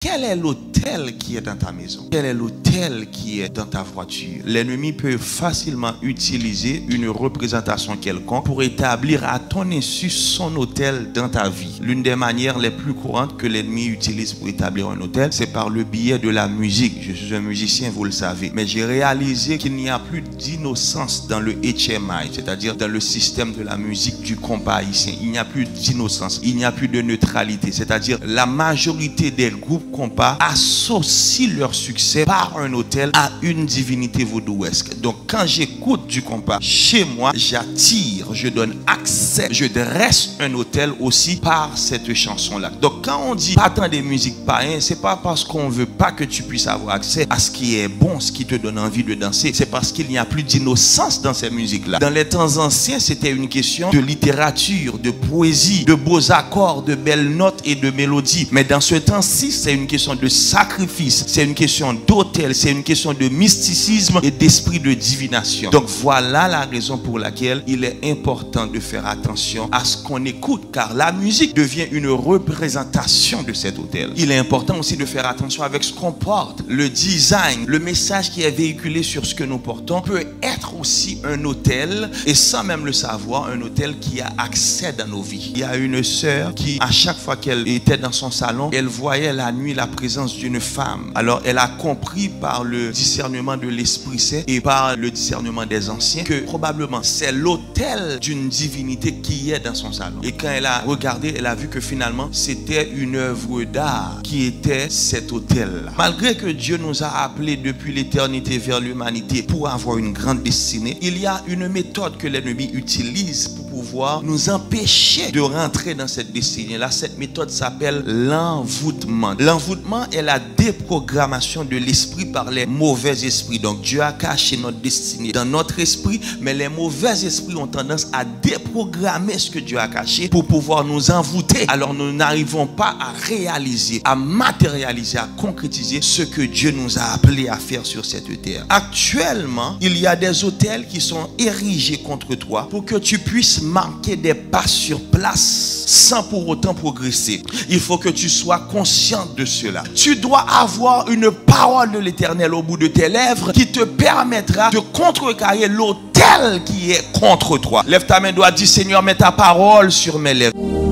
Quel est l'hôtel qui est dans ta maison? Quel est l'hôtel qui est dans ta voiture? L'ennemi peut facilement utiliser une représentation quelconque pour établir à ton insu son hôtel dans ta vie. L'une des manières les plus courantes que l'ennemi utilise pour établir un hôtel, c'est par le biais de la musique. Je suis un musicien, vous le savez. Mais j'ai réalisé qu'il n'y a plus d'innocence dans le HMI, c'est-à-dire dans le système de la musique du compas haïtien. Il n'y a plus d'innocence, il n'y a plus de neutralité. C'est-à-dire la majorité des groupes compas associent leur succès par un hôtel à une divinité vaudouesque. Donc quand j'écoute du compas chez moi, j'attire, je donne accès, je dresse un hôtel aussi par cette chanson-là. Donc quand on dit pas tant des musiques païennes, c'est pas parce qu'on veut pas que tu puisses avoir accès à ce qui est bon, ce qui te donne envie de danser. C'est parce qu'il n'y a plus d'innocence dans ces musiques-là. Dans les temps anciens, c'était une question de littérature, de poésie, de beaux accords, de belles notes et de mélodies. Mais dans ce temps-ci, c'est une question de sacrifice, c'est une question d'autel, c'est une question de mysticisme et d'esprit de divination. Donc voilà la raison pour laquelle il est important de faire attention à ce qu'on écoute, car la musique devient une représentation de cet autel. Il est important aussi de faire attention avec ce qu'on porte. Le design, le message qui est véhiculé sur ce que nous portons peut être aussi un autel, et sans même le savoir, un autel qui a accès dans nos vies. Il y a une sœur qui, à chaque fois qu'elle était dans son salon, elle voyait la nuit la présence d'une femme. Alors elle a compris par le discernement de l'Esprit Saint et par le discernement des anciens que probablement c'est l'autel d'une divinité qui est dans son salon. Et quand elle a regardé, elle a vu que finalement c'était une œuvre d'art qui était cet autel-là. Malgré que Dieu nous a appelés depuis l'éternité vers l'humanité pour avoir une grande destinée, il y a une méthode que l'ennemi utilise pour pouvoir nous empêcher de rentrer dans cette destinée-là. Cette méthode s'appelle l'envoûtement. L'envoûtement est la déprogrammation de l'esprit par les mauvais esprits. Donc Dieu a caché notre destinée dans notre esprit, mais les mauvais esprits ont tendance à déprogrammer ce que Dieu a caché pour pouvoir nous envoûter. Alors nous n'arrivons pas à réaliser, à matérialiser, à concrétiser ce que Dieu nous a appelés à faire sur cette terre. Actuellement, il y a des autels qui sont érigés contre toi pour que tu puisses marquer des pas sur place sans pour autant progresser. Il faut que tu sois conscient de cela. Tu dois avoir une parole de l'Éternel au bout de tes lèvres qui te permettra de contrecarrer l'autel qui est contre toi. Lève ta main droite, dis Seigneur, mets ta parole sur mes lèvres.